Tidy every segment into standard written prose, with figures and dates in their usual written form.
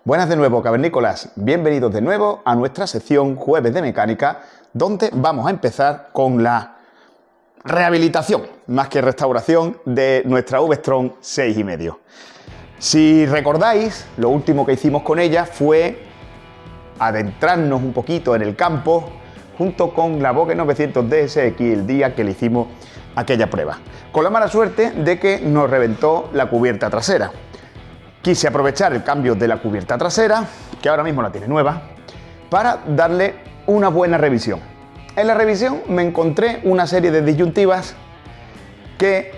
Buenas de nuevo, cavernícolas. Bienvenidos de nuevo a nuestra sección Jueves de Mecánica, donde vamos a empezar con la rehabilitación, más que restauración, de nuestra V-Strom 6,5. Si recordáis, lo último que hicimos con ella fue adentrarnos un poquito en el campo junto con la Bogue 900 DSX el día que le hicimos aquella prueba, con la mala suerte de que nos reventó la cubierta trasera. Quise aprovechar el cambio de la cubierta trasera, que ahora mismo la tiene nueva, para darle una buena revisión. En la revisión me encontré una serie de disyuntivas que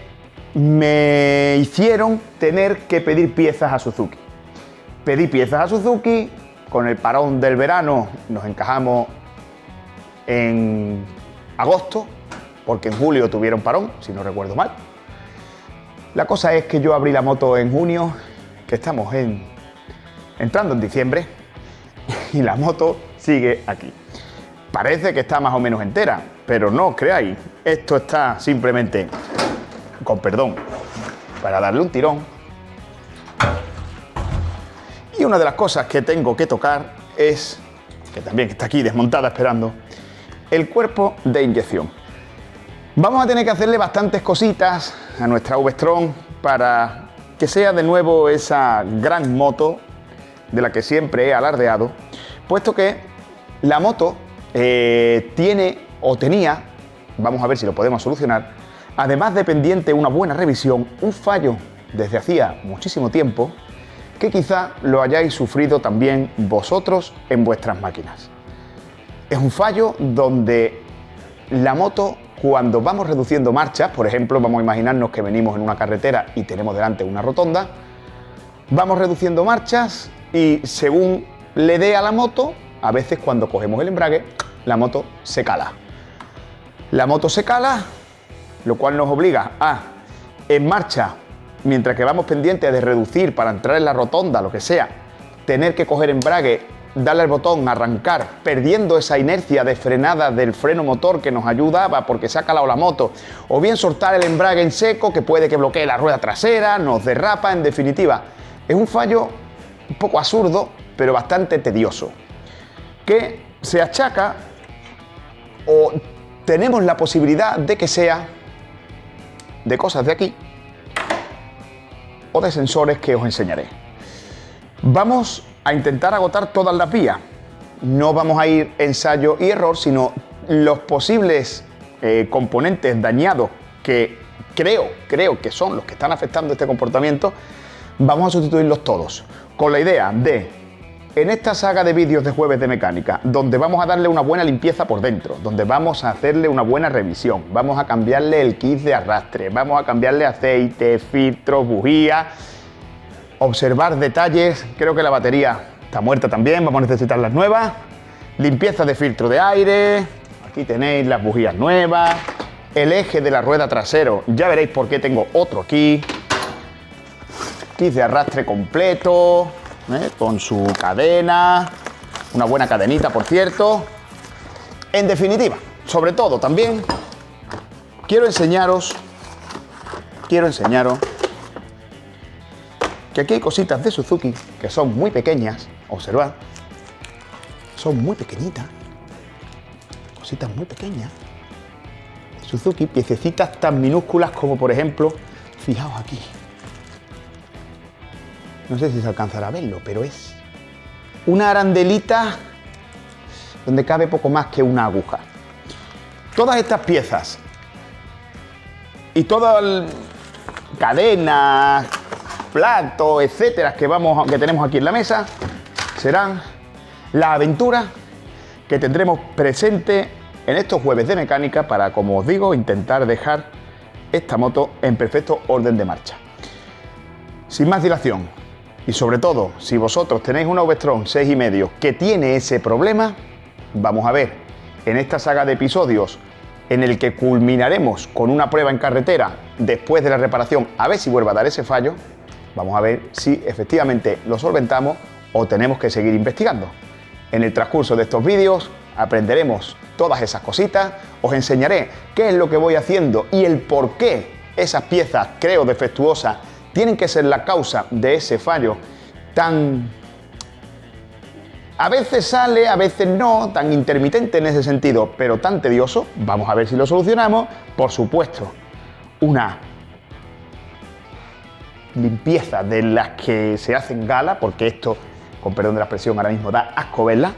me hicieron tener que pedir piezas a Suzuki. Pedí piezas a Suzuki, con el parón del verano nos encajamos en agosto, porque en julio tuvieron parón, si no recuerdo mal. La cosa es que yo abrí la moto en junio, que estamos entrando en diciembre, y la moto sigue aquí. Parece que está más o menos entera, pero no os creáis, esto está simplemente, con perdón, para darle un tirón. Y una de las cosas que tengo que tocar es, que también está aquí desmontada esperando, el cuerpo de inyección. Vamos a tener que hacerle bastantes cositas a nuestra V-Strom para que sea de nuevo esa gran moto de la que siempre he alardeado, puesto que la moto tiene o tenía, vamos a ver si lo podemos solucionar, además de pendiente una buena revisión, un fallo desde hacía muchísimo tiempo, que quizá lo hayáis sufrido también vosotros en vuestras máquinas. Es un fallo donde la moto, cuando vamos reduciendo marchas, por ejemplo, vamos a imaginarnos que venimos en una carretera y tenemos delante una rotonda, vamos reduciendo marchas y según le dé a la moto, a veces cuando cogemos el embrague, la moto se cala. La moto se cala, lo cual nos obliga a, en marcha, mientras que vamos pendientes de reducir para entrar en la rotonda, lo que sea, tener que coger embrague, darle al botón, arrancar, perdiendo esa inercia de frenada del freno motor que nos ayudaba porque se ha calado la moto, o bien soltar el embrague en seco que puede que bloquee la rueda trasera, nos derrapa, en definitiva. Es un fallo un poco absurdo, pero bastante tedioso, que se achaca o tenemos la posibilidad de que sea de cosas de aquí o de sensores que os enseñaré. Vamos a intentar agotar todas las vías. No vamos a ir ensayo y error, sino los posibles componentes dañados que creo que son los que están afectando este comportamiento, vamos a sustituirlos todos, con la idea de, en esta saga de vídeos de Jueves de Mecánica, donde vamos a darle una buena limpieza por dentro, donde vamos a hacerle una buena revisión, vamos a cambiarle el kit de arrastre, vamos a cambiarle aceite, filtros, bujías, observar detalles. Creo que la batería está muerta también, vamos a necesitar las nuevas, limpieza de filtro de aire, aquí tenéis las bujías nuevas, el eje de la rueda trasero, ya veréis por qué tengo otro aquí, kit de arrastre completo, con su cadena, una buena cadenita por cierto. En definitiva, sobre todo también quiero enseñaros que aquí hay cositas de Suzuki que son muy pequeñas, observad, son muy pequeñitas, cositas muy pequeñas, Suzuki, piececitas tan minúsculas como por ejemplo, fijaos aquí, no sé si se alcanzará a verlo, pero es una arandelita donde cabe poco más que una aguja. Todas estas piezas y todas las cadenas, platos, etcétera, que tenemos aquí en la mesa, serán la aventura que tendremos presente en estos Jueves de Mecánica para, como os digo, intentar dejar esta moto en perfecto orden de marcha. Sin más dilación, y sobre todo, si vosotros tenéis una V-Strom 6,5 que tiene ese problema, vamos a ver en esta saga de episodios en el que culminaremos con una prueba en carretera después de la reparación, a ver si vuelve a dar ese fallo. Vamos a ver si efectivamente lo solventamos o tenemos que seguir investigando. En el transcurso de estos vídeos aprenderemos todas esas cositas, os enseñaré qué es lo que voy haciendo y el por qué esas piezas, creo, defectuosas, tienen que ser la causa de ese fallo tan A veces sale, a veces no, tan intermitente en ese sentido, pero tan tedioso. Vamos a ver si lo solucionamos. Por supuesto, una limpieza de las que se hacen gala, porque esto, con perdón de la expresión, ahora mismo da asco verla,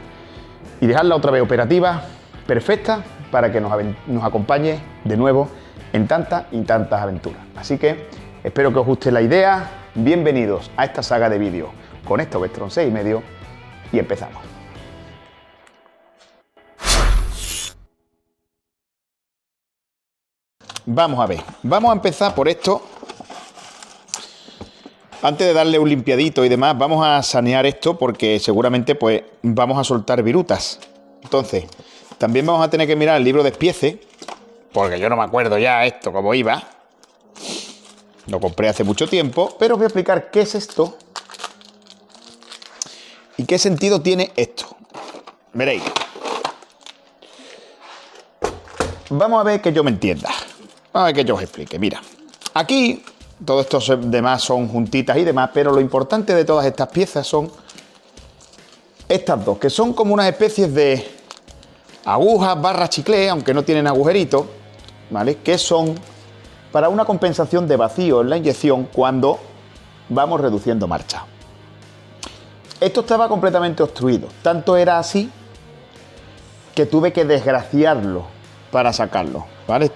y dejarla otra vez operativa, perfecta, para que nos acompañe de nuevo en tantas y tantas aventuras. Así que espero que os guste la idea. Bienvenidos a esta saga de vídeos con esta Vectron 6,5 y empezamos. Vamos a ver, vamos a empezar por esto. Antes de darle un limpiadito y demás, vamos a sanear esto porque seguramente pues vamos a soltar virutas. Entonces, también vamos a tener que mirar el libro de espieces, porque yo no me acuerdo ya esto cómo iba. Lo compré hace mucho tiempo, pero os voy a explicar qué es esto y qué sentido tiene esto. Veréis. Vamos a ver que yo me entienda. Vamos a ver que yo os explique. Mira, aquí todo esto demás son juntitas y demás, pero lo importante de todas estas piezas son estas dos, que son como unas especies de agujas barra chicle, aunque no tienen agujeritos, ¿vale? Que son para una compensación de vacío en la inyección cuando vamos reduciendo marcha. Esto estaba completamente obstruido, tanto era así que tuve que desgraciarlo para sacarlo, ¿vale?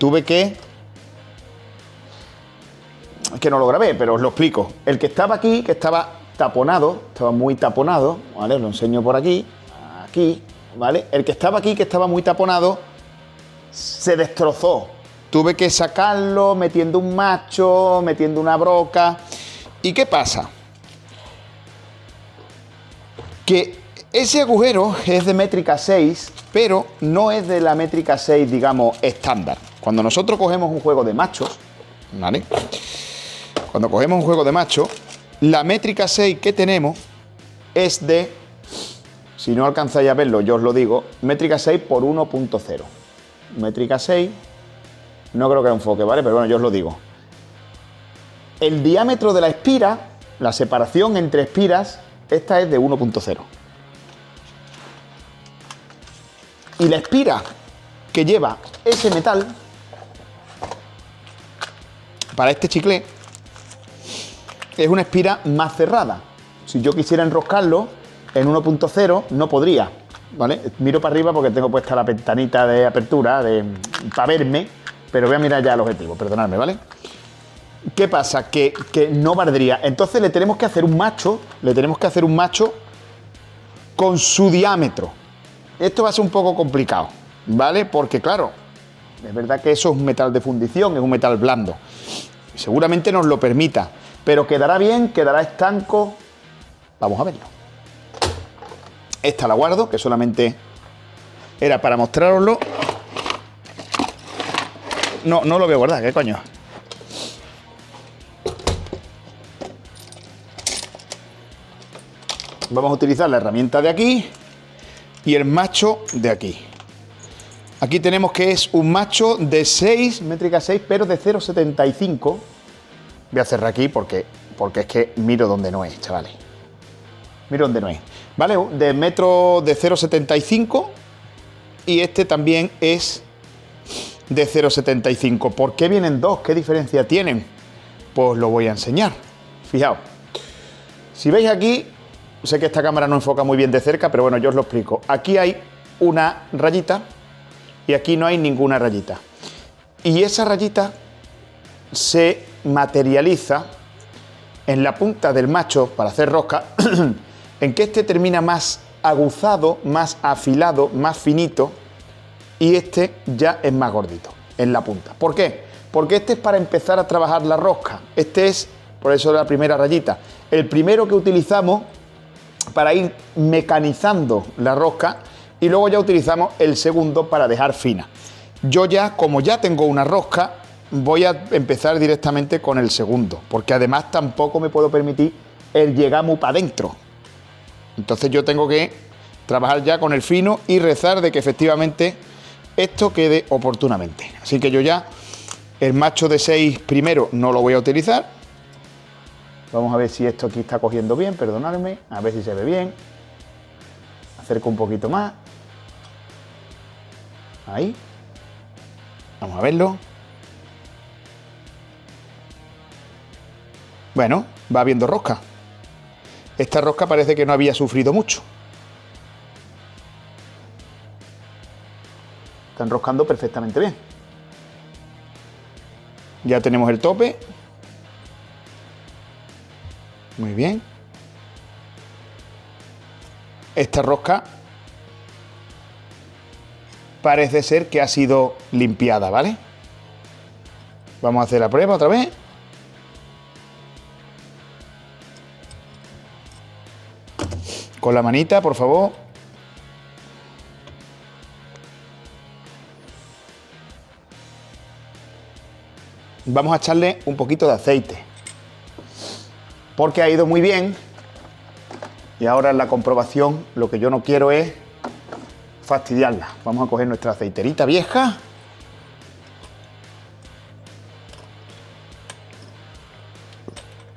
Que no lo grabé, pero os lo explico. El que estaba aquí, que estaba taponado, estaba muy taponado, ¿vale? Os lo enseño por aquí, aquí, ¿vale? El que estaba aquí, que estaba muy taponado, se destrozó. Tuve que sacarlo metiendo un macho, metiendo una broca. ¿Y qué pasa? Que ese agujero es de métrica 6, pero no es de la métrica 6, digamos, estándar. Cuando nosotros cogemos un juego de machos, ¿vale? Cuando cogemos un juego de machos, la métrica 6 que tenemos es de, si no alcanzáis a verlo, yo os lo digo, métrica 6 por 1.0. Métrica 6, no creo que enfoque, ¿vale? Pero bueno, yo os lo digo. El diámetro de la espira, la separación entre espiras, esta es de 1.0. Y la espira que lleva ese metal, para este chicle, es una espira más cerrada. Si yo quisiera enroscarlo en 1.0 no podría, ¿vale? Miro para arriba porque tengo puesta la ventanita de apertura para verme, pero voy a mirar ya el objetivo, perdonadme, ¿vale? ¿Qué pasa? Que no valdría. Entonces le tenemos que hacer un macho, con su diámetro. Esto va a ser un poco complicado, ¿vale? Porque claro, es verdad que eso es un metal de fundición, es un metal blando. Seguramente nos lo permita, pero quedará bien, quedará estanco. Vamos a verlo. Esta la guardo, que solamente era para mostraroslo. No lo voy a guardar, ¿qué coño? Vamos a utilizar la herramienta de aquí y el macho de aquí. Aquí tenemos que es un macho de 6, métrica 6, pero de 0,75. Voy a cerrar aquí porque es que miro donde no es, chavales. Miro donde no es. ¿Vale? De metro de 0,75 y este también es de 0,75. ¿Por qué vienen dos? ¿Qué diferencia tienen? Pues lo voy a enseñar. Fijaos. Si veis aquí, sé que esta cámara no enfoca muy bien de cerca, pero bueno, yo os lo explico. Aquí hay una rayita y aquí no hay ninguna rayita. Y esa rayita se materializa en la punta del macho para hacer rosca, en que este termina más aguzado, más afilado, más finito, y este ya es más gordito en la punta. ¿Por qué? Porque este es para empezar a trabajar la rosca. Este es, por eso la primera rayita, el primero que utilizamos para ir mecanizando la rosca, y luego ya utilizamos el segundo para dejar fina. Yo ya, como ya tengo una rosca, voy a empezar directamente con el segundo, porque además tampoco me puedo permitir el llegar muy para adentro. Entonces yo tengo que trabajar ya con el fino y rezar de que efectivamente esto quede oportunamente. Así que yo ya el macho de 6 primero no lo voy a utilizar. Vamos a ver si esto aquí está cogiendo bien, perdonadme, a ver si se ve bien. Acerco un poquito más. Ahí. Vamos a verlo. Bueno, va viendo rosca. Esta rosca parece que no había sufrido mucho. Está enroscando perfectamente bien. Ya tenemos el tope. Muy bien. Esta rosca parece ser que ha sido limpiada, ¿vale? Vamos a hacer la prueba otra vez. Con la manita, por favor. Vamos a echarle un poquito de aceite. Porque ha ido muy bien. Y ahora en la comprobación lo que yo no quiero es fastidiarla. Vamos a coger nuestra aceiterita vieja.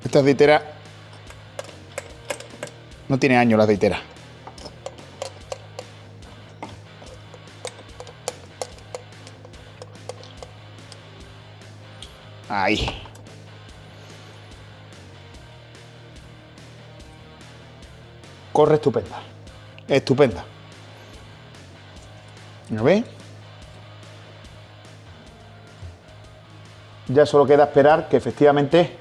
Esta aceitera no tiene años, la aceitera. Ahí. Corre estupenda. Estupenda. ¿Lo ves? Ya solo queda esperar que efectivamente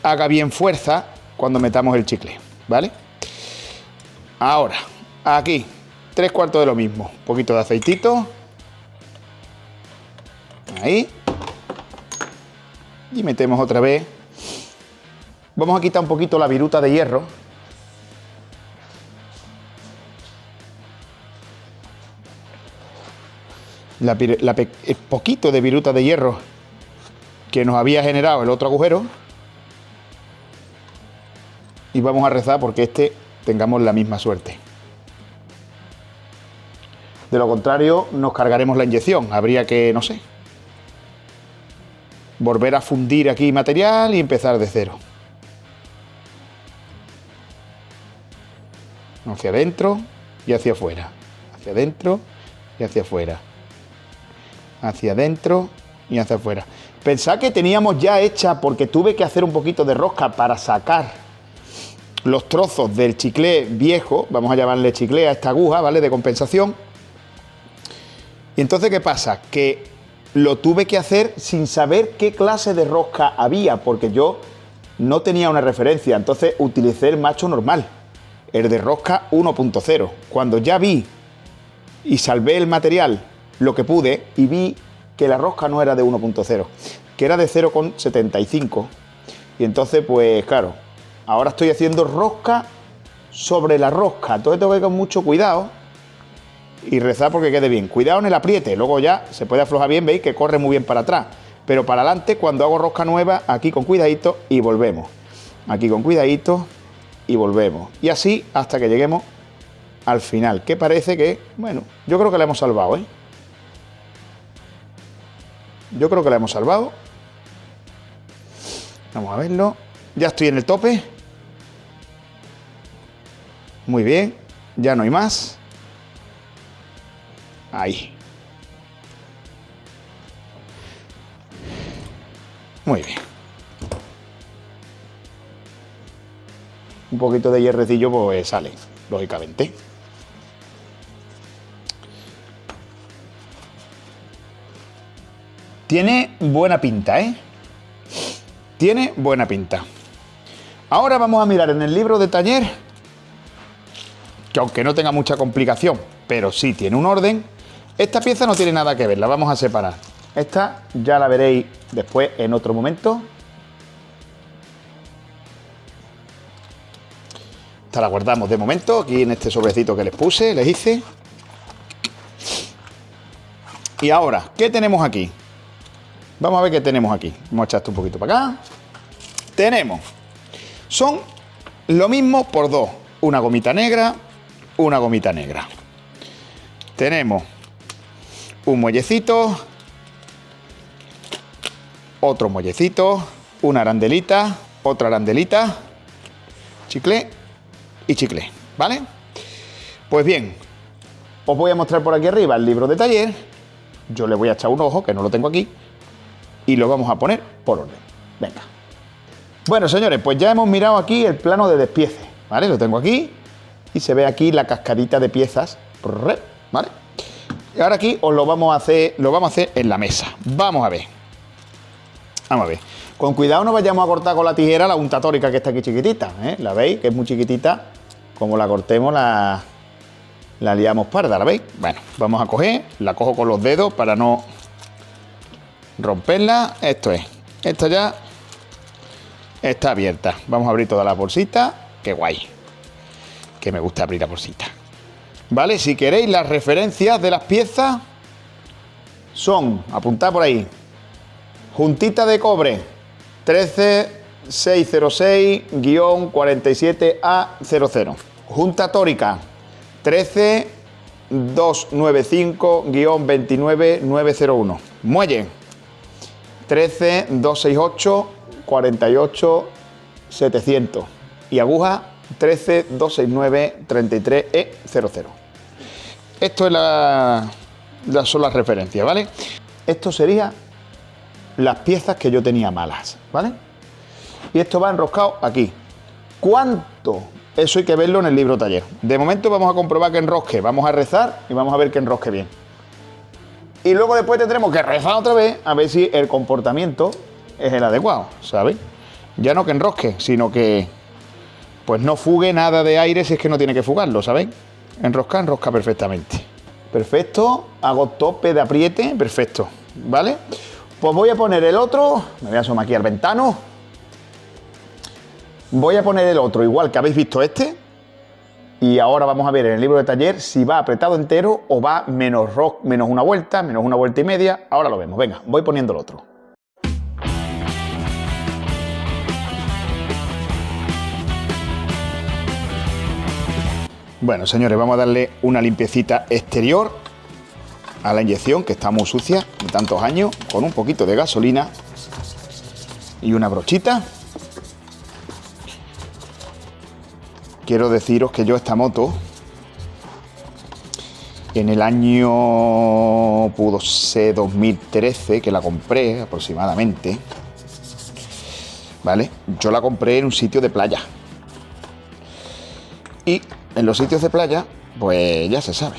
haga bien fuerza cuando metamos el chicle, ¿vale? Ahora, aquí, 3/4 de lo mismo. Un poquito de aceitito. Ahí. Y metemos otra vez. Vamos a quitar un poquito la viruta de hierro. El poquito de viruta de hierro que nos había generado el otro agujero. Y vamos a rezar porque tengamos la misma suerte. De lo contrario, nos cargaremos la inyección. Habría que, no sé, volver a fundir aquí material y empezar de cero. Hacia adentro y hacia afuera. Hacia adentro y hacia afuera. Hacia adentro y hacia afuera. Pensad que teníamos ya hecha, porque tuve que hacer un poquito de rosca para sacar los trozos del chicle viejo, vamos a llamarle chicle a esta aguja, ¿vale? De compensación. Y entonces, ¿qué pasa? Que lo tuve que hacer sin saber qué clase de rosca había, porque yo no tenía una referencia, entonces utilicé el macho normal, el de rosca 1.0. Cuando ya vi y salvé el material, lo que pude, y vi que la rosca no era de 1.0, que era de 0,75. Y entonces, pues claro, ahora estoy haciendo rosca sobre la rosca. Entonces tengo que ir con mucho cuidado y rezar porque quede bien. Cuidado en el apriete, luego ya se puede aflojar bien, veis que corre muy bien para atrás. Pero para adelante, cuando hago rosca nueva, aquí con cuidadito y volvemos. Aquí con cuidadito y volvemos. Y así hasta que lleguemos al final, que parece que, bueno, yo creo que la hemos salvado, ¿eh? Yo creo que la hemos salvado. Vamos a verlo. Ya estoy en el tope. Muy bien. Ya no hay más. Ahí. Muy bien. Un poquito de hierrecillo pues sale, lógicamente. Tiene buena pinta, ¿eh? Tiene buena pinta. Ahora vamos a mirar en el libro de taller, que aunque no tenga mucha complicación, pero sí tiene un orden. Esta pieza no tiene nada que ver, la vamos a separar. Esta ya la veréis después en otro momento. Esta la guardamos de momento aquí en este sobrecito que les hice. Y ahora, ¿qué tenemos aquí? Vamos a ver qué tenemos aquí. Vamos a echar esto un poquito para acá. Son lo mismo por dos. Una gomita negra, una gomita negra. Tenemos un muellecito, otro muellecito, una arandelita, otra arandelita, chicle y chicle, ¿vale? Pues bien, os voy a mostrar por aquí arriba el libro de taller. Yo le voy a echar un ojo, que no lo tengo aquí, y lo vamos a poner por orden. Venga. Bueno, señores, pues ya hemos mirado aquí el plano de despiece, ¿vale? Lo tengo aquí y se ve aquí la cascadita de piezas, ¿vale? Y ahora aquí os lo vamos a hacer en la mesa. Vamos a ver. Vamos a ver. Con cuidado no vayamos a cortar con la tijera la untatórica que está aquí chiquitita, ¿eh? ¿La veis? Que es muy chiquitita. Como la cortemos la liamos parda, ¿la veis? Bueno, vamos a coger, la cojo con los dedos para no romperla. Esto es. Esta ya está abierta. Vamos a abrir toda la bolsita. Qué guay. Que me gusta abrir la bolsita. Vale, si queréis las referencias de las piezas son, apuntad por ahí, juntita de cobre 13606-47A00, junta tórica 13295-29901, muelle 13268-48700 y aguja 13269-33E00. Esto es son las referencias, ¿vale? Esto sería las piezas que yo tenía malas, ¿vale? Y esto va enroscado aquí. ¿Cuánto? Eso hay que verlo en el libro taller. De momento vamos a comprobar que enrosque. Vamos a rezar y vamos a ver que enrosque bien. Y luego después tendremos que rezar otra vez a ver si el comportamiento es el adecuado, ¿sabéis? Ya no que enrosque, sino que pues no fugue nada de aire si es que no tiene que fugarlo, ¿sabéis? Enrosca perfectamente. Perfecto, hago tope de apriete, perfecto, ¿vale? Pues voy a poner el otro, me voy a asomar aquí al ventano. Voy a poner el otro igual que habéis visto este. Y ahora vamos a ver en el libro de taller si va apretado entero o va menos una vuelta y media. Ahora lo vemos, venga, voy poniendo el otro. Bueno, señores, vamos a darle una limpiecita exterior a la inyección, que está muy sucia de tantos años, con un poquito de gasolina y una brochita. Quiero deciros que yo esta moto, en el año, pudo ser 2013, que la compré aproximadamente, ¿vale? Yo la compré en un sitio de playa. Y en los sitios de playa, pues ya se sabe.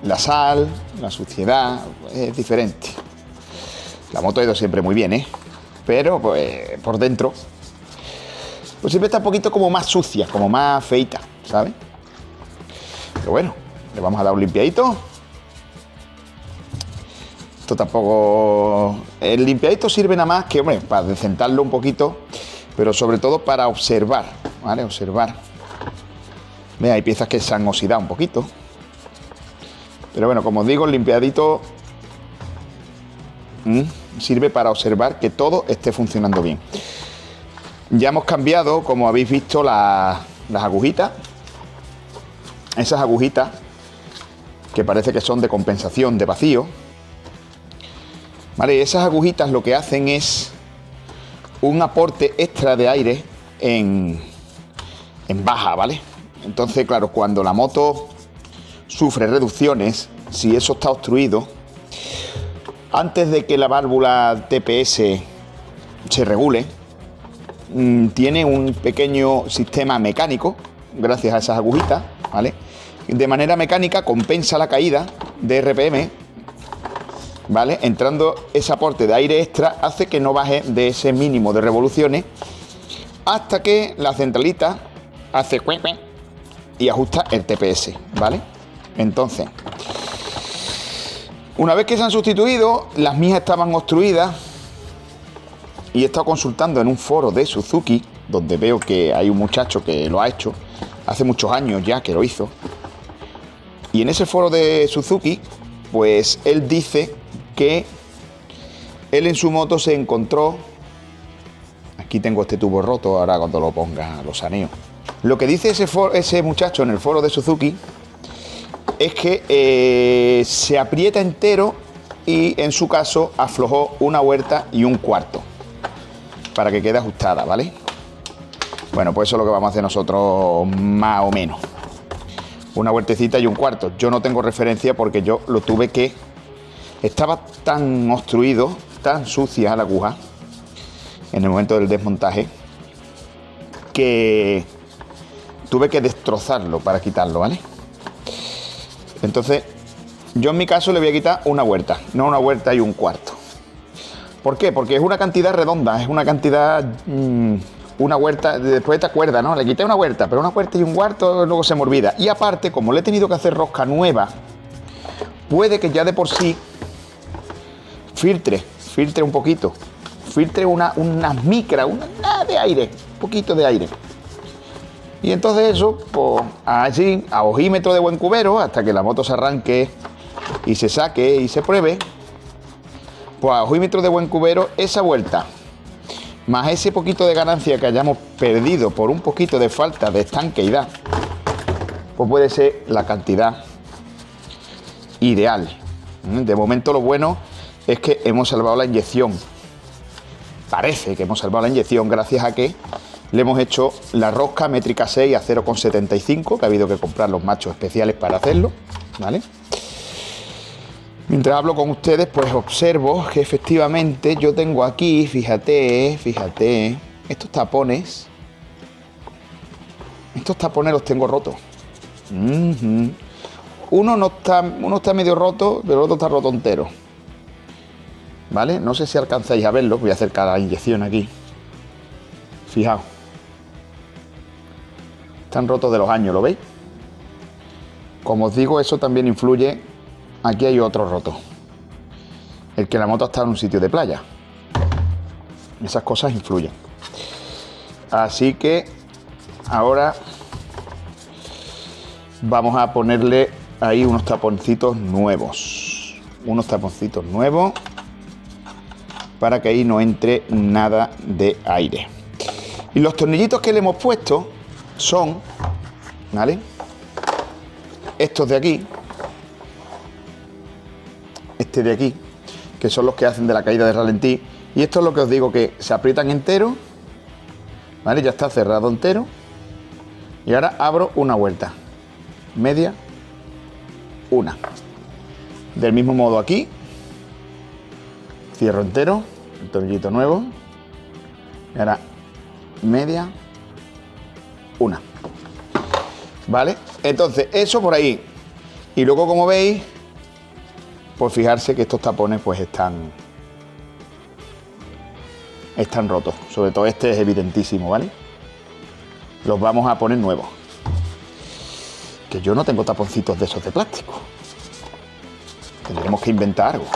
La sal, la suciedad, es diferente. La moto ha ido siempre muy bien, ¿eh? Pero, pues, por dentro, pues siempre está un poquito como más sucia, como más feita, ¿sabes? Pero bueno, le vamos a dar un limpiadito. Esto tampoco... El limpiadito sirve nada más que, hombre, para decentarlo un poquito, pero sobre todo para observar, ¿vale? Observar. Ve, hay piezas que se han oxidado un poquito. Pero bueno, como os digo, el limpiadito sirve para observar que todo esté funcionando bien. Ya hemos cambiado, como habéis visto, las agujitas. Esas agujitas que parece que son de compensación de vacío. Vale, esas agujitas lo que hacen es un aporte extra de aire en baja, ¿vale? Entonces, claro, cuando la moto sufre reducciones, si eso está obstruido, antes de que la válvula TPS se regule, tiene un pequeño sistema mecánico, gracias a esas agujitas, ¿vale? De manera mecánica compensa la caída de RPM, ¿vale? Entrando ese aporte de aire extra hace que no baje de ese mínimo de revoluciones hasta que la centralita hace cuec, cuec, y ajusta el TPS, ¿vale? Entonces, una vez que se han sustituido, las mías estaban obstruidas y he estado consultando en un foro de Suzuki, donde veo que hay un muchacho que lo ha hecho, hace muchos años ya que lo hizo, y en ese foro de Suzuki, pues él dice que él en su moto se encontró, aquí tengo este tubo roto, ahora cuando lo ponga lo saneo. Lo que dice ese muchacho en el foro de Suzuki es que se aprieta entero y en su caso aflojó una vuelta y un cuarto para que quede ajustada, ¿vale? Bueno, pues eso es lo que vamos a hacer nosotros más o menos. Una vueltecita y un cuarto. Yo no tengo referencia porque yo lo tuve que... Estaba tan obstruido, tan sucia la aguja en el momento del desmontaje que tuve que destrozarlo para quitarlo, ¿vale? Entonces, yo en mi caso le voy a quitar una vuelta, no una vuelta y un cuarto. ¿Por qué? Porque es una cantidad redonda, es una cantidad... una vuelta, después te acuerdas, ¿no? Le quité una vuelta, pero una vuelta y un cuarto luego se me olvida. Y aparte, como le he tenido que hacer rosca nueva, puede que ya de por sí filtre un poquito, filtre unas micras, nada de aire, un poquito de aire. Y entonces eso, pues así, a ojímetro de buen cubero, hasta que la moto se arranque y se saque y se pruebe, pues a ojímetro de buen cubero, esa vuelta, más ese poquito de ganancia que hayamos perdido por un poquito de falta de estanqueidad, pues puede ser la cantidad ideal. De momento lo bueno es que hemos salvado la inyección. Parece que hemos salvado la inyección gracias a que le hemos hecho la rosca métrica 6 a 0,75, que ha habido que comprar los machos especiales para hacerlo, ¿vale? Mientras hablo con ustedes, pues observo que efectivamente yo tengo aquí, fíjate, estos tapones los tengo rotos. Uno está medio roto, pero el otro está roto entero. ¿Vale? No sé si alcanzáis a verlo, voy a acercar la inyección aquí. Fijaos. Están rotos de los años, ¿lo veis? Como os digo, eso también influye. Aquí hay otro roto. El que la moto está en un sitio de playa. Esas cosas influyen. Así que ahora vamos a ponerle ahí unos taponcitos nuevos. Para que ahí no entre nada de aire. Y los tornillitos que le hemos puesto son, ¿vale? Estos de aquí. Este de aquí, que son los que hacen de la caída de ralentí. Y esto es lo que os digo, que se aprietan entero, ¿vale? Ya está cerrado entero. Y ahora abro una vuelta. Media, una. Del mismo modo aquí. Cierro entero, el tornillito nuevo. Y ahora media, una. ¿Vale? Entonces, eso por ahí. Y luego, como veis, pues fijarse que estos tapones pues están rotos. Sobre todo este es evidentísimo, ¿vale? Los vamos a poner nuevos. Que yo no tengo taponcitos de esos de plástico. Tendremos que inventar algo.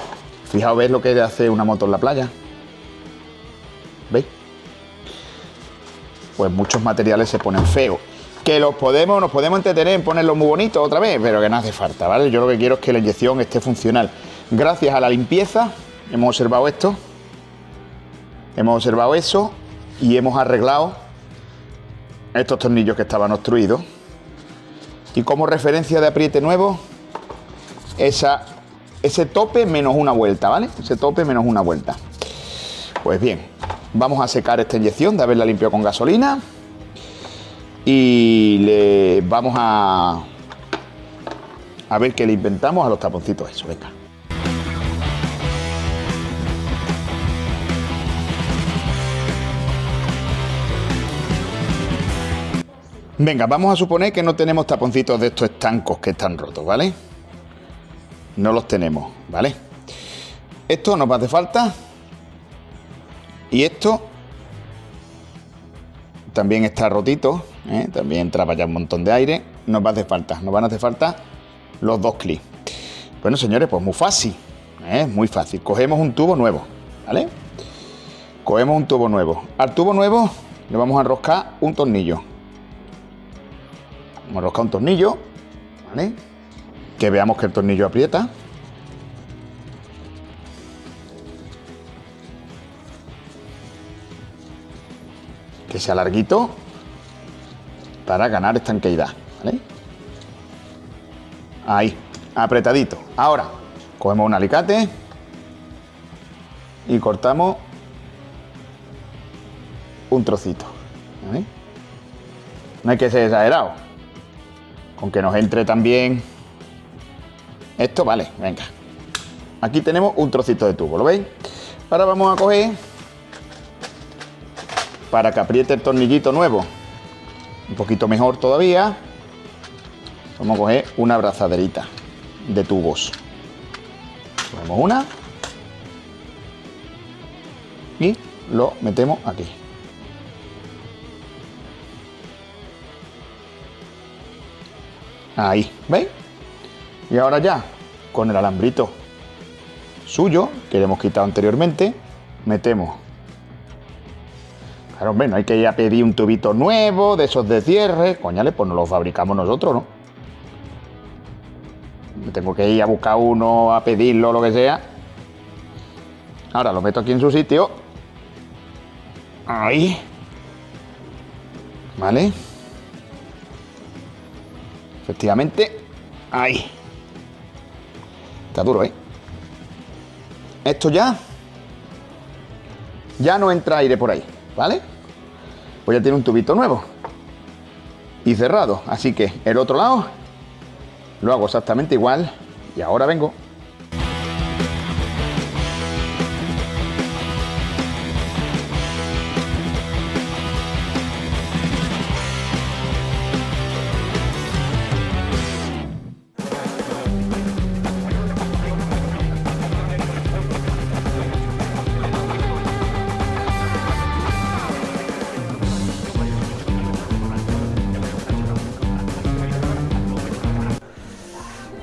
Fijaos, ¿veis lo que hace una moto en la playa? ¿Veis? Pues muchos materiales se ponen feos. Que nos podemos entretener en ponerlos muy bonitos otra vez, pero que no hace falta, ¿vale? Yo lo que quiero es que la inyección esté funcional. Gracias a la limpieza hemos observado esto, hemos observado eso y hemos arreglado estos tornillos que estaban obstruidos. Y como referencia de apriete nuevo, ese tope menos una vuelta, ¿vale? Ese tope menos una vuelta. Pues bien, vamos a secar esta inyección de haberla limpiado con gasolina. Y le vamos a ver qué le inventamos a los taponcitos eso, venga. Venga, vamos a suponer que no tenemos taponcitos de estos estancos que están rotos, ¿vale? No los tenemos, ¿vale? Esto nos hace falta. Y esto también está rotito, ¿eh? También entraba ya un montón de aire. Nos van a hacer falta los dos clics. Bueno, señores, pues muy fácil, muy fácil. Cogemos un tubo nuevo, ¿vale? Cogemos un tubo nuevo. Al tubo nuevo le vamos a enroscar un tornillo. Vamos a enroscar un tornillo, ¿vale? Que veamos que el tornillo aprieta. Que sea larguito para ganar estanqueidad, ¿vale? Ahí, apretadito. Ahora, cogemos un alicate y cortamos un trocito, ¿vale? No hay que ser exagerado. Con que nos entre también esto, vale, venga. Aquí tenemos un trocito de tubo, ¿lo veis? Ahora vamos a coger, para que apriete el tornillito nuevo un poquito mejor todavía, vamos a coger una abrazaderita de tubos. Ponemos una y lo metemos aquí. Ahí, ¿veis? Y ahora ya, con el alambrito suyo, que le hemos quitado anteriormente, metemos. Claro, hombre, no hay que ir a pedir un tubito nuevo, de esos de cierre. Coñale, pues nos lo fabricamos nosotros, ¿no? Tengo que ir a buscar uno, a pedirlo, lo que sea. Ahora lo meto aquí en su sitio. Ahí. ¿Vale? Efectivamente. Ahí. Está duro, ¿eh? Esto ya no entra aire por ahí, ¿vale? Pues ya tiene un tubito nuevo y cerrado, así que el otro lado lo hago exactamente igual y ahora vengo.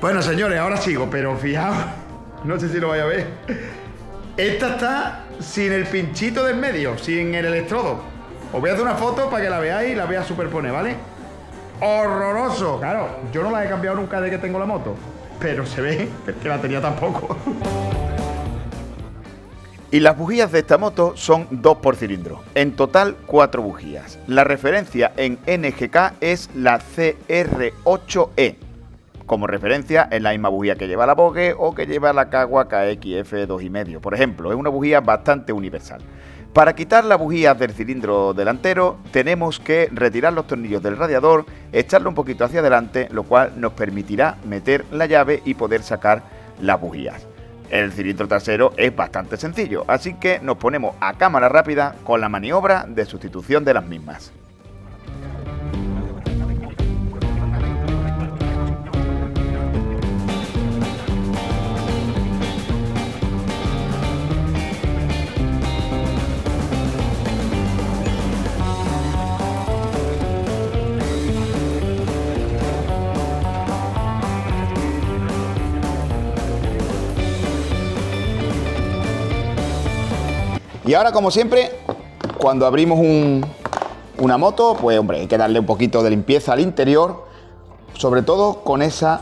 Bueno, señores, ahora sigo, pero fijaos, no sé si lo vais a ver. Esta está sin el pinchito del medio, sin el electrodo. Os voy a hacer una foto para que la veáis y la voy a superponer, ¿vale? ¡Horroroso! Claro, yo no la he cambiado nunca desde que tengo la moto, pero se ve que la tenía tampoco. Y las bujías de esta moto son 2 por cilindro, en total 4 bujías. La referencia en NGK es la CR8E. Como referencia es la misma bujía que lleva la Vogue o que lleva la Kawa KXF 2,5. Por ejemplo, es una bujía bastante universal. Para quitar las bujías del cilindro delantero tenemos que retirar los tornillos del radiador, echarlo un poquito hacia adelante, lo cual nos permitirá meter la llave y poder sacar las bujías. El cilindro trasero es bastante sencillo, así que nos ponemos a cámara rápida con la maniobra de sustitución de las mismas. Y ahora, como siempre, cuando abrimos una moto, pues hombre, hay que darle un poquito de limpieza al interior, sobre todo con esa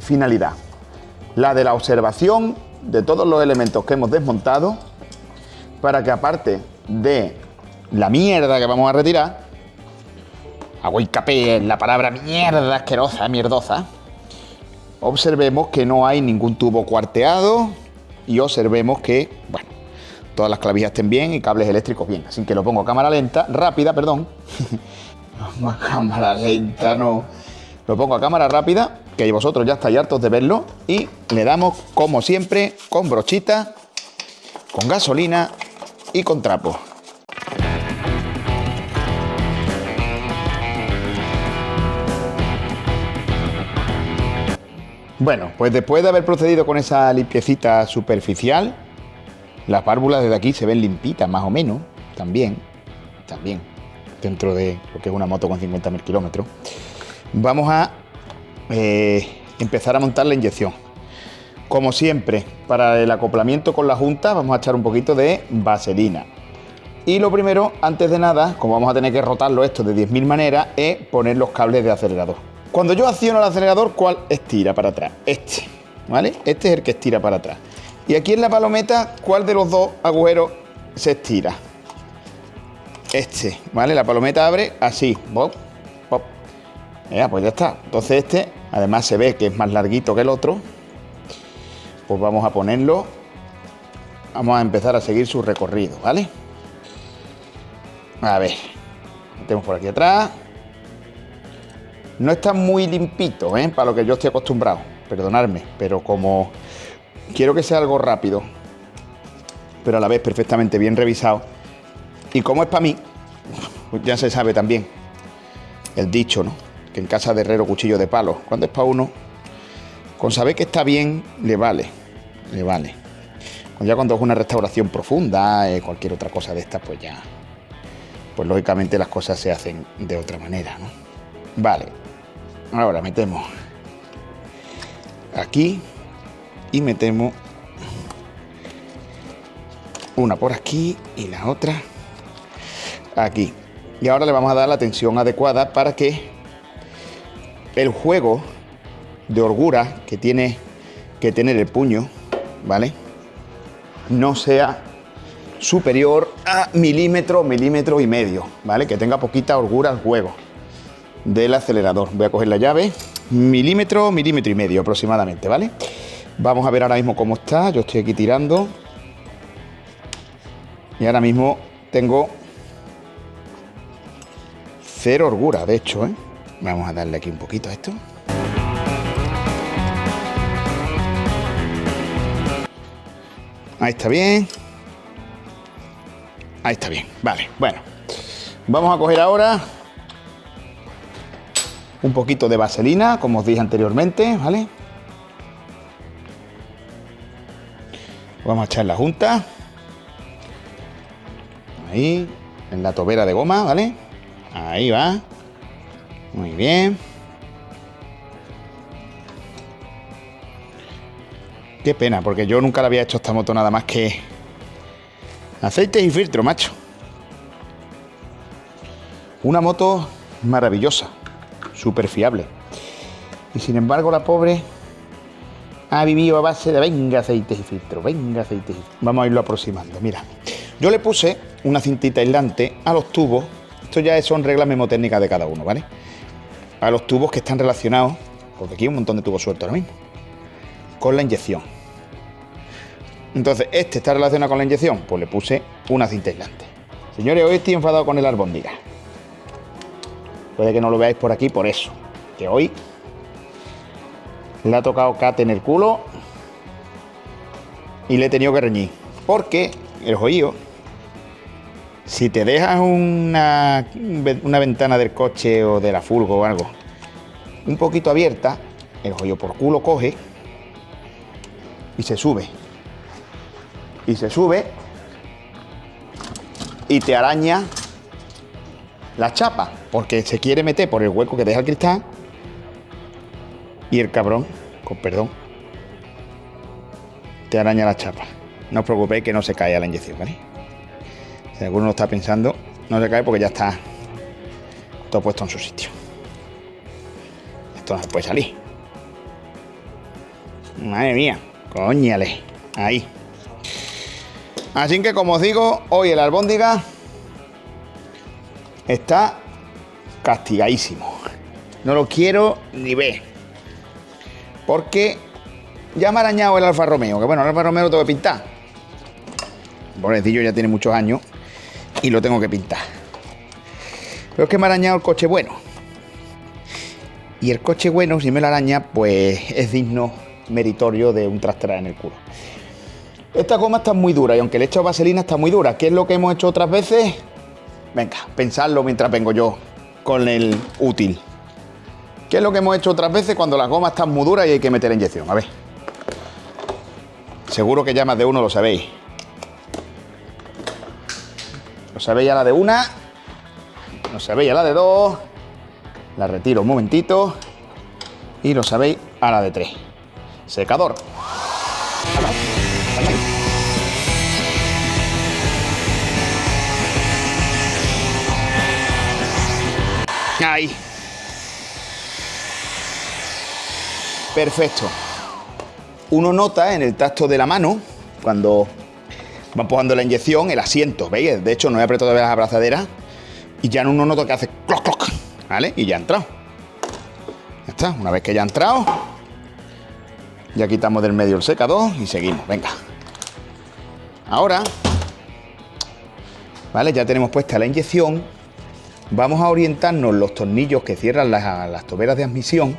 finalidad, la de la observación de todos los elementos que hemos desmontado, para que aparte de la mierda que vamos a retirar, hago hincapié en la palabra mierda asquerosa, mierdosa, observemos que no hay ningún tubo cuarteado y observemos que, bueno, todas las clavijas estén bien y cables eléctricos bien. Así que lo pongo a cámara lenta, rápida, perdón. No, a cámara lenta no. Lo pongo a cámara rápida, que vosotros ya estáis hartos de verlo. Y le damos, como siempre, con brochita, con gasolina y con trapo. Bueno, pues después de haber procedido con esa limpiecita superficial, las válvulas desde aquí se ven limpitas, más o menos, también, dentro de lo que es una moto con 50.000 kilómetros. Vamos a empezar a montar la inyección. Como siempre, para el acoplamiento con la junta vamos a echar un poquito de vaselina. Y lo primero, antes de nada, como vamos a tener que rotarlo esto de 10.000 maneras, es poner los cables de acelerador. Cuando yo acciono el acelerador, ¿cuál estira para atrás? Este, ¿vale? Este es el que estira para atrás. Y aquí en la palometa, ¿cuál de los dos agujeros se estira? Este, ¿vale? La palometa abre así, pop, pop. Ya, pues ya está. Entonces este, además se ve que es más larguito que el otro. Pues vamos a ponerlo. Vamos a empezar a seguir su recorrido, ¿vale? A ver, metemos por aquí atrás. No está muy limpito, para lo que yo estoy acostumbrado, perdonadme, pero como quiero que sea algo rápido, pero a la vez perfectamente bien revisado, y como es para mí, pues ya se sabe también el dicho, ¿no? Que en casa de herrero cuchillo de palo. Cuando es para uno, con saber que está bien, le vale, le vale. Ya cuando es una restauración profunda, cualquier otra cosa de estas, pues ya, pues lógicamente las cosas se hacen de otra manera, ¿no? Vale, ahora metemos aquí y metemos una por aquí y la otra aquí. Y ahora le vamos a dar la tensión adecuada para que el juego de holgura que tiene que tener el puño, ¿vale?, no sea superior a milímetro, milímetro y medio, ¿vale? Que tenga poquita holgura el juego del acelerador. Voy a coger la llave, milímetro, milímetro y medio aproximadamente, ¿vale? Vamos a ver ahora mismo cómo está. Yo estoy aquí tirando y ahora mismo tengo cero holgura, de hecho, ¿eh? Vamos a darle aquí un poquito a esto. Ahí está bien. Ahí está bien. Vale, bueno. Vamos a coger ahora un poquito de vaselina, como os dije anteriormente, ¿vale? Vamos a echar la junta. Ahí, en la tobera de goma, ¿vale? Ahí va. Muy bien. Qué pena, porque yo nunca le había hecho a esta moto nada más que aceite y filtro, macho. Una moto maravillosa, súper fiable. Y sin embargo la pobre ha vivido a base de venga aceites y filtro, venga aceites y filtro. Vamos a irlo aproximando, mira. Yo le puse una cintita aislante a los tubos. Esto ya son reglas memotécnicas de cada uno, ¿vale? A los tubos que están relacionados, porque aquí hay un montón de tubos sueltos ahora mismo, con la inyección. Entonces, este está relacionado con la inyección, pues le puse una cinta aislante. Señores, hoy estoy enfadado con el albóndiga. Puede que no lo veáis por aquí, por eso. Que hoy le ha tocado cate en el culo y le he tenido que reñir. Porque el joyío, si te dejas una ventana del coche o de la furgo o algo un poquito abierta, el joyío por culo coge y se sube. Y se sube y te araña la chapa, porque se quiere meter por el hueco que deja el cristal y el cabrón, con perdón, te araña la chapa. No os preocupéis que no se cae a la inyección, ¿vale? Si alguno lo está pensando, no se cae porque ya está todo puesto en su sitio. Esto no se puede salir. Madre mía, coñale, ahí. Así que, como os digo, hoy el albóndiga está castigadísimo. No lo quiero ni ver. Porque ya me ha arañado el Alfa Romeo. Que bueno, el Alfa Romeo lo tengo que pintar. El pobrecillo ya tiene muchos años y lo tengo que pintar. Pero es que me ha arañado el coche bueno. Y el coche bueno, si me lo araña, pues es digno, meritorio de un trastera en el culo. Esta goma está muy dura y aunque le he echado vaselina está muy dura. ¿Qué es lo que hemos hecho otras veces? Venga, pensadlo mientras vengo yo con el útil. ¿Qué es lo que hemos hecho otras veces cuando las gomas están muy duras y hay que meter la inyección? A ver. Seguro que ya más de uno lo sabéis. Lo sabéis a la de una. Lo sabéis a la de dos. La retiro un momentito. Y lo sabéis a la de tres. Secador. Ahí. Perfecto. Uno nota en el tacto de la mano, cuando va empujando la inyección, el asiento, ¿veis? De hecho, no he apretado todavía las abrazaderas y ya uno nota que hace cloc, cloc, ¿vale? Y ya ha entrado. Ya está. Una vez que ya ha entrado, ya quitamos del medio el secador y seguimos. Venga. Ahora, ¿vale? Ya tenemos puesta la inyección vamos a orientarnos los tornillos que cierran las toberas de admisión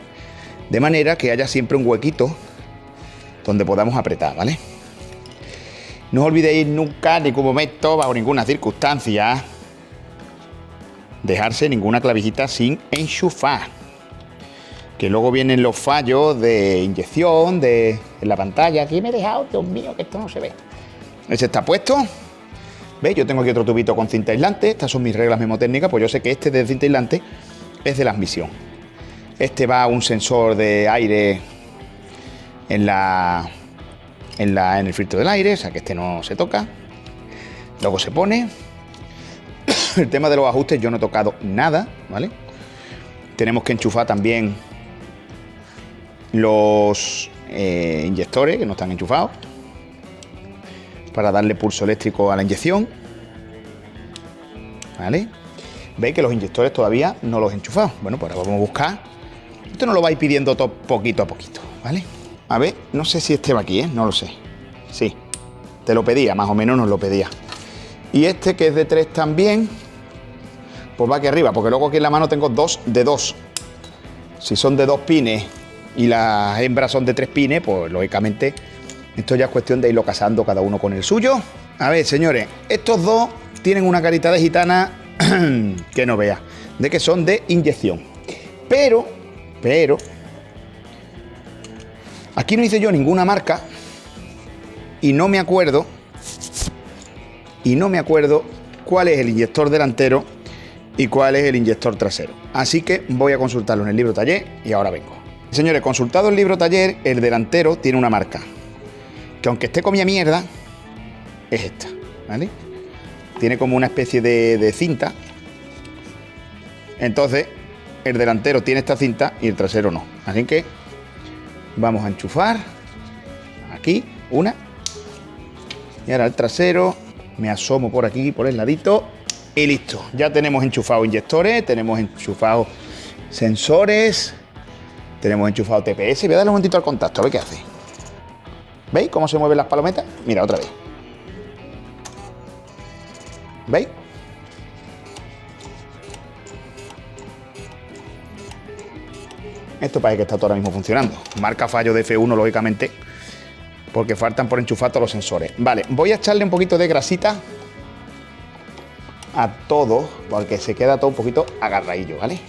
de manera que haya siempre un huequito donde podamos apretar, ¿vale? No os olvidéis nunca, en ningún momento, bajo ninguna circunstancia, dejarse ninguna clavijita sin enchufar. Que luego vienen los fallos de inyección en la pantalla. Aquí me he dejado, Dios mío, que esto no se ve. Ese está puesto. ¿Veis? Yo tengo aquí otro tubito con cinta aislante. Estas son mis reglas memotécnicas, pues yo sé que este de cinta aislante es de la admisión. Este va a un sensor de aire en el filtro del aire, o sea que este no se toca. Luego se pone. El tema de los ajustes yo no he tocado nada, ¿vale? Tenemos que enchufar también los inyectores que no están enchufados para darle pulso eléctrico a la inyección, ¿vale? Veis que los inyectores todavía no los he enchufado. Bueno, pues ahora vamos a buscar. Esto nos lo vais pidiendo todo poquito a poquito, ¿vale? A ver, no sé si este va aquí, no lo sé. Sí, te lo pedía, más o menos nos lo pedía. Y este, que es de 3 también, pues va aquí arriba, porque luego aquí en la mano tengo 2 de 2. Si son de 2 pines y las hembras son de 3 pines, pues lógicamente esto ya es cuestión de irlo casando cada uno con el suyo. A ver, señores, estos dos tienen una carita de gitana que no vea, de que son de inyección. Pero, aquí no hice yo ninguna marca y no me acuerdo cuál es el inyector delantero y cuál es el inyector trasero. Así que voy a consultarlo en el libro taller y ahora vengo. Señores, consultado el libro taller, el delantero tiene una marca, que aunque esté comida mierda, es esta, ¿vale? Tiene como una especie de cinta. Entonces, el delantero tiene esta cinta y el trasero no. Así que vamos a enchufar aquí una. Y ahora el trasero, me asomo por aquí, por el ladito. Y listo, ya tenemos enchufados inyectores, tenemos enchufados sensores, tenemos enchufado TPS. Voy a darle un momentito al contacto, a ver qué hace. ¿Veis cómo se mueven las palometas? Mira, otra vez. ¿Veis? Esto parece que está todo ahora mismo funcionando. Marca fallo de F1, lógicamente, porque faltan por enchufar todos los sensores. Vale, voy a echarle un poquito de grasita a todo, porque se queda todo un poquito agarradillo, ¿vale?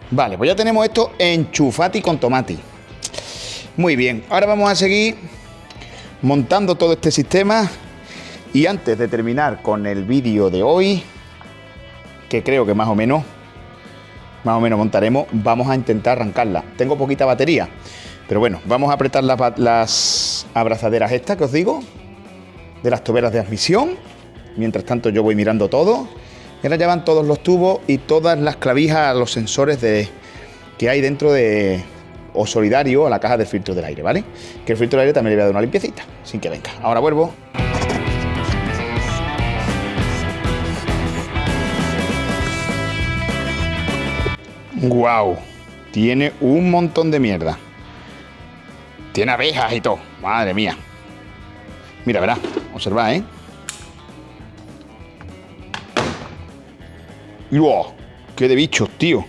Vale, pues ya tenemos esto enchufati con tomati. Muy bien, ahora vamos a seguir montando todo este sistema. Y antes de terminar con el vídeo de hoy, que creo que más o menos montaremos, vamos a intentar arrancarla. Tengo poquita batería, pero bueno, vamos a apretar las abrazaderas estas que os digo, de las toberas de admisión. Mientras tanto yo voy mirando todo. Y ahora ya van todos los tubos y todas las clavijas a los sensores que hay dentro de o solidario a la caja del filtro del aire, ¿vale? Que el filtro del aire también le voy a dar una limpiecita, sin que venga. Ahora vuelvo. ¡Guau! Tiene un montón de mierda. Tiene abejas y todo. Madre mía. Mira, verá. Observad, ¿eh? ¡Wow! ¡Qué de bichos, tío!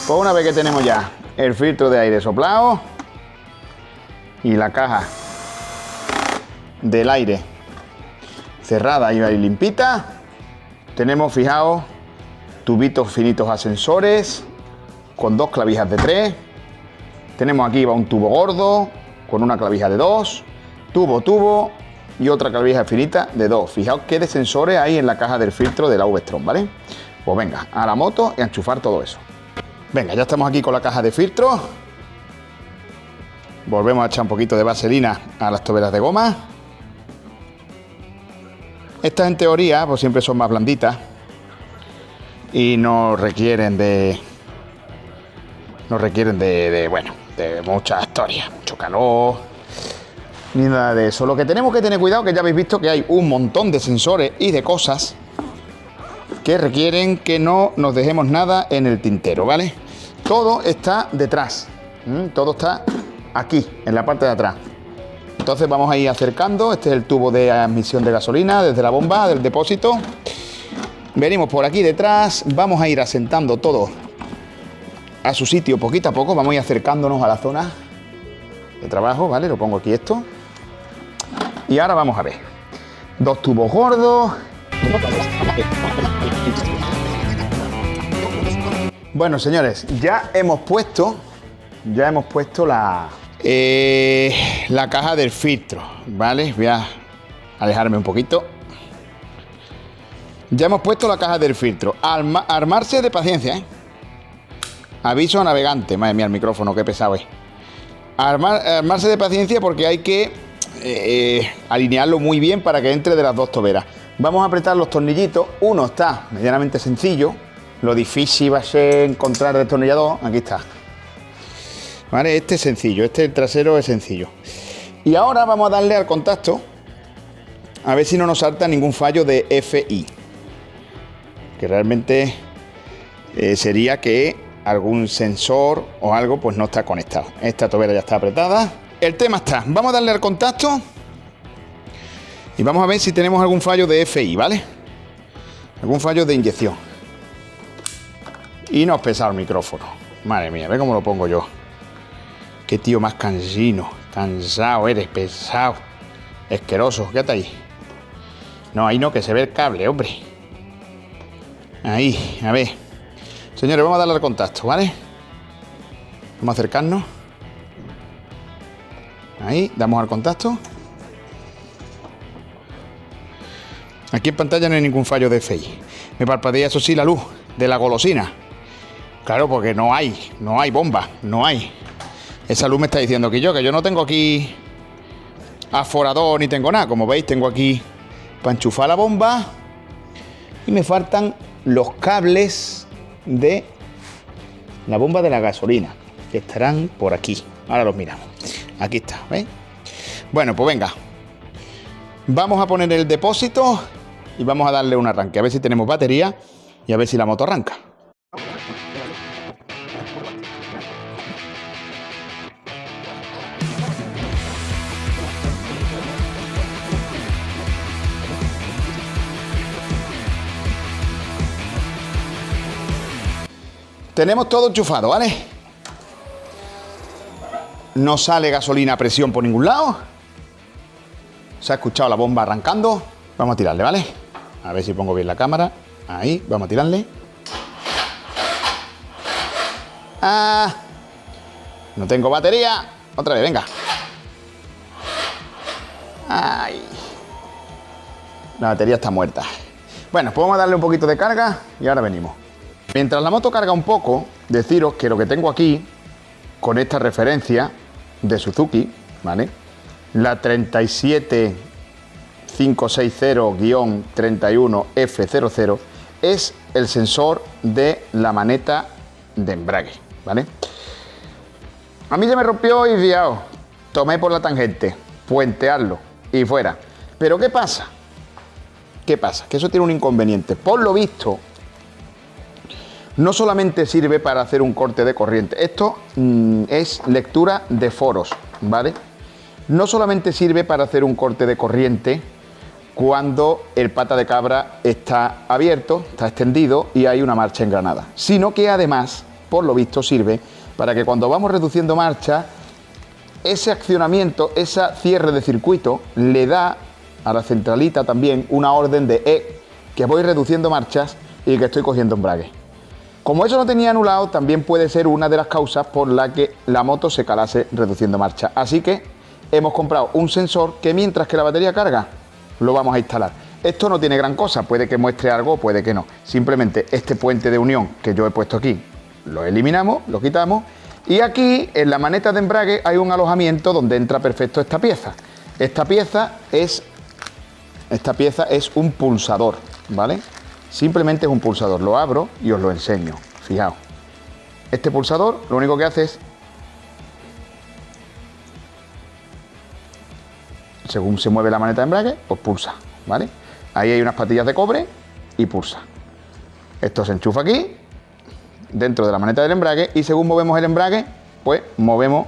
Pues una vez que tenemos ya el filtro de aire soplado y la caja del aire cerrada y limpita, tenemos, fijaos, tubitos finitos a sensores con 2 clavijas de 3. Tenemos aquí va un tubo gordo con una clavija de 2, tubo y otra clavija finita de 2. Fijaos qué de sensores hay en la caja del filtro de la V-Strom, ¿vale? Pues venga, a la moto y a enchufar todo eso. Venga, ya estamos aquí con la caja de filtro. Volvemos a echar un poquito de vaselina a las toberas de goma. Estas en teoría pues siempre son más blanditas y no requieren de bueno, de mucha historia, mucho calor, ni nada de eso. Lo que tenemos que tener cuidado, que ya habéis visto que hay un montón de sensores y de cosas que requieren que no nos dejemos nada en el tintero, ¿vale? Todo está detrás, todo está aquí, en la parte de atrás. Entonces vamos a ir acercando. Este es el tubo de admisión de gasolina desde la bomba del depósito. Venimos por aquí detrás, vamos a ir asentando todo a su sitio poquito a poco. Vamos a ir acercándonos a la zona de trabajo, ¿vale? Lo pongo aquí esto. Y ahora vamos a ver. Dos tubos gordos. Bueno, señores, ya hemos puesto la caja del filtro, ¿vale? Voy a alejarme un poquito. Ya hemos puesto la caja del filtro. Armarse de paciencia, ¿eh? Aviso a navegante. Madre mía, el micrófono, qué pesado es. Armarse de paciencia porque hay que alinearlo muy bien para que entre de las dos toberas. Vamos a apretar los tornillitos. Uno está medianamente sencillo. Lo difícil va a ser encontrar el destornillador. Aquí está. Vale, este es sencillo. El trasero es sencillo. Y ahora vamos a darle al contacto. A ver si no nos salta ningún fallo de FI. Que realmente sería que algún sensor o algo pues no está conectado. Esta tobera ya está apretada. El tema está. Vamos a darle al contacto. Y vamos a ver si tenemos algún fallo de FI, ¿vale? Algún fallo de inyección. Y nos pesa el micrófono. Madre mía, ve cómo lo pongo yo. Qué tío más cansino. Cansado eres, pesado. Asqueroso, quédate ahí. No, ahí no, que se ve el cable, hombre. Ahí, a ver. Señores, vamos a darle al contacto, ¿vale? Vamos a acercarnos. Ahí, damos al contacto. Aquí en pantalla no hay ningún fallo de FI. Me parpadea, eso sí, la luz de la golosina. Claro, porque no hay bomba, no hay. Esa luz me está diciendo que yo no tengo aquí aforador ni tengo nada. Como veis, tengo aquí para enchufar la bomba. Y me faltan los cables de la bomba de la gasolina, que estarán por aquí. Ahora los miramos. Aquí está, ¿veis? Bueno, pues venga. Vamos a poner el depósito y vamos a darle un arranque. A ver si tenemos batería y a ver si la moto arranca. Tenemos todo enchufado, ¿vale? No sale gasolina a presión por ningún lado. Se ha escuchado la bomba arrancando. Vamos a tirarle, ¿vale? A ver si pongo bien la cámara. Ahí, vamos a tirarle. ¡Ah! No tengo batería. Otra vez, venga. ¡Ay! La batería está muerta. Bueno, pues vamos a darle un poquito de carga y ahora venimos. Mientras la moto carga un poco, deciros que lo que tengo aquí, con esta referencia de Suzuki, ¿vale? La 37560-31F00 es el sensor de la maneta de embrague, ¿vale? A mí se me rompió y fiao, tomé por la tangente, puentearlo y fuera. Pero ¿qué pasa? ¿Qué pasa? Que eso tiene un inconveniente. Por lo visto, no solamente sirve para hacer un corte de corriente. Esto es lectura de foros, ¿vale? No solamente sirve para hacer un corte de corriente cuando el pata de cabra está abierto, está extendido y hay una marcha engranada, sino que además, por lo visto, sirve para que cuando vamos reduciendo marcha, ese accionamiento, ese cierre de circuito, le da a la centralita también una orden de que voy reduciendo marchas y que estoy cogiendo embrague. Como eso lo tenía anulado, también puede ser una de las causas por la que la moto se calase reduciendo marcha. Así que hemos comprado un sensor que mientras que la batería carga, lo vamos a instalar. Esto no tiene gran cosa, puede que muestre algo, puede que no. Simplemente este puente de unión que yo he puesto aquí, lo eliminamos, lo quitamos. Y aquí en la maneta de embrague hay un alojamiento donde entra perfecto esta pieza. Esta pieza es un pulsador, ¿vale? Simplemente es un pulsador. Lo abro y os lo enseño. Fijaos. Este pulsador lo único que hace es, según se mueve la maneta de embrague, pues pulsa, ¿vale? Ahí hay unas patillas de cobre y pulsa. Esto se enchufa aquí, dentro de la maneta del embrague, y según movemos el embrague, pues movemos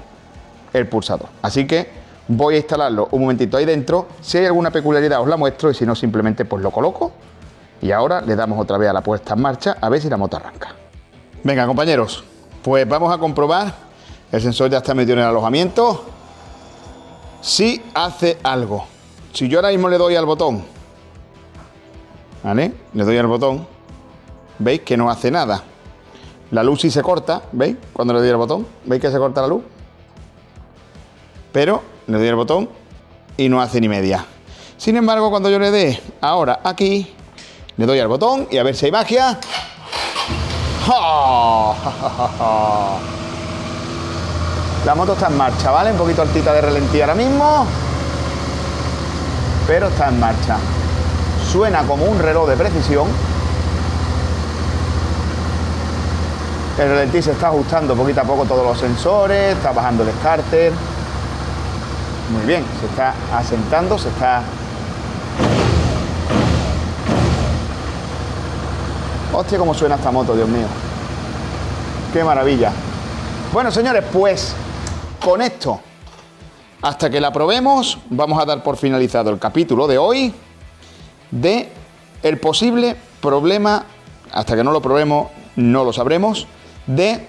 el pulsador. Así que voy a instalarlo un momentito ahí dentro. Si hay alguna peculiaridad os la muestro, y si no, simplemente pues lo coloco. Y ahora le damos otra vez a la puesta en marcha, a ver si la moto arranca. Venga, compañeros, pues vamos a comprobar. El sensor ya está metido en el alojamiento. Si hace algo. Si yo ahora mismo le doy al botón, ¿vale? Le doy al botón, ¿veis que no hace nada? La luz sí se corta, ¿veis? Cuando le doy al botón, ¿veis que se corta la luz? Pero le doy al botón y no hace ni media. Sin embargo, cuando yo le dé ahora aquí, le doy al botón y a ver si hay magia. ¡Oh! La moto está en marcha, ¿vale? Un poquito altita de ralentí ahora mismo, pero está en marcha. Suena como un reloj de precisión. El ralentí se está ajustando poquito a poco todos los sensores, está bajando el starter. Muy bien, se está asentando, se está... Hostia, cómo suena esta moto, Dios mío. Qué maravilla. Bueno, señores, pues con esto, hasta que la probemos, vamos a dar por finalizado el capítulo de hoy de el posible problema, hasta que no lo probemos no lo sabremos, de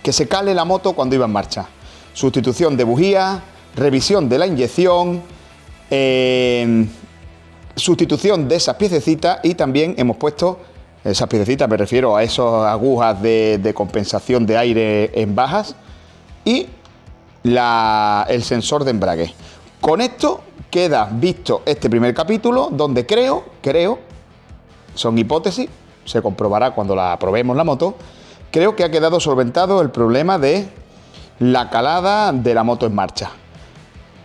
que se cale la moto cuando iba en marcha. Sustitución de bujía, revisión de la inyección, sustitución de esas piececitas, y también hemos puesto esas piececitas, me refiero a esas agujas de compensación de aire en bajas, y el sensor de embrague. Con esto queda visto este primer capítulo, donde creo, son hipótesis, se comprobará cuando la probemos la moto, creo que ha quedado solventado el problema de la calada de la moto en marcha.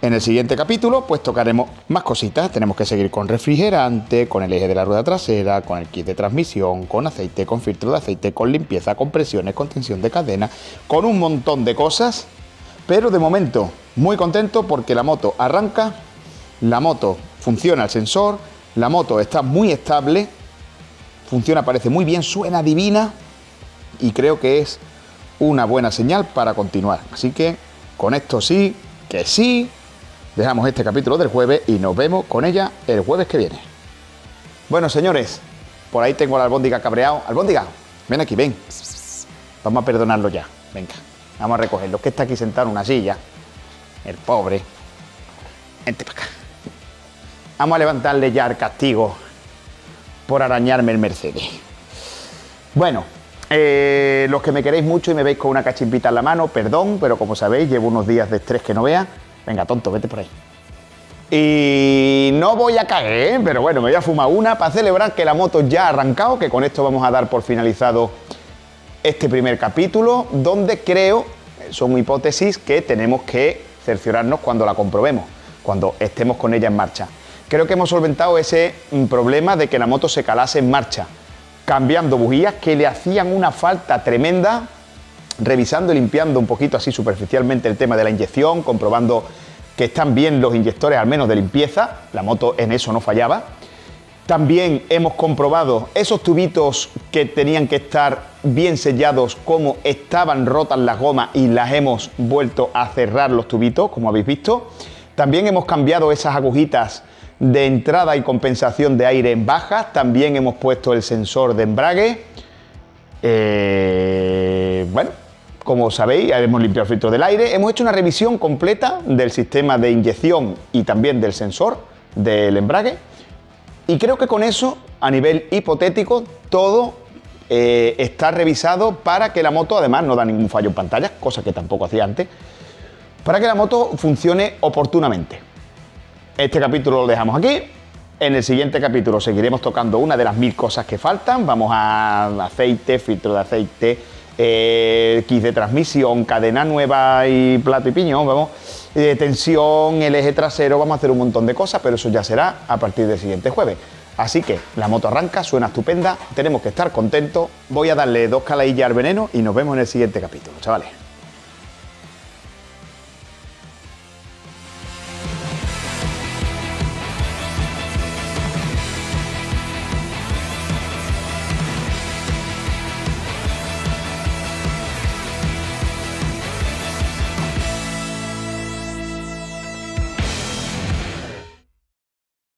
En el siguiente capítulo pues tocaremos más cositas. Tenemos que seguir con refrigerante, con el eje de la rueda trasera, con el kit de transmisión, con aceite, con filtro de aceite, con limpieza, con presiones, con tensión de cadena, con un montón de cosas. Pero de momento muy contento porque la moto arranca, la moto funciona el sensor, la moto está muy estable, funciona, parece muy bien, suena divina, y creo que es una buena señal para continuar. Así que con esto sí, que sí, dejamos este capítulo del jueves y nos vemos con ella el jueves que viene. Bueno, señores, por ahí tengo a la albóndiga cabreado. Albóndiga, ven aquí, ven. Vamos a perdonarlo ya, venga. Vamos a recogerlo, que está aquí sentado en una silla. El pobre. Vente para acá. Vamos a levantarle ya el castigo por arañarme el Mercedes. Bueno, los que me queréis mucho y me veis con una cachimpita en la mano, perdón, pero como sabéis, llevo unos días de estrés que no veas. Venga, tonto, vete por ahí. Y no voy a caer, pero bueno, me voy a fumar una para celebrar que la moto ya ha arrancado, que con esto vamos a dar por finalizado este primer capítulo, donde creo, son hipótesis que tenemos que cerciorarnos cuando la comprobemos, cuando estemos con ella en marcha. Creo que hemos solventado ese problema de que la moto se calase en marcha, cambiando bujías que le hacían una falta tremenda, revisando y limpiando un poquito así superficialmente el tema de la inyección, comprobando que están bien los inyectores, al menos de limpieza. La moto en eso no fallaba. También hemos comprobado esos tubitos que tenían que estar bien sellados, cómo estaban rotas las gomas, y las hemos vuelto a cerrar los tubitos, como habéis visto. También hemos cambiado esas agujitas de entrada y compensación de aire en bajas. También hemos puesto el sensor de embrague. Bueno, como sabéis, hemos limpiado el filtro del aire. Hemos hecho una revisión completa del sistema de inyección y también del sensor del embrague. Y creo que con eso, a nivel hipotético, todo está revisado para que la moto, además, no da ningún fallo en pantalla, cosa que tampoco hacía antes, para que la moto funcione oportunamente. Este capítulo lo dejamos aquí. En el siguiente capítulo seguiremos tocando una de las 1000 cosas que faltan. Vamos a aceite, filtro de aceite, kit de transmisión, cadena nueva y plato y piñón, vamos, tensión, el eje trasero. Vamos a hacer un montón de cosas, pero eso ya será a partir del siguiente jueves. Así que la moto arranca, suena estupenda, tenemos que estar contentos. Voy a darle 2 calaillas al veneno y nos vemos en el siguiente capítulo, chavales.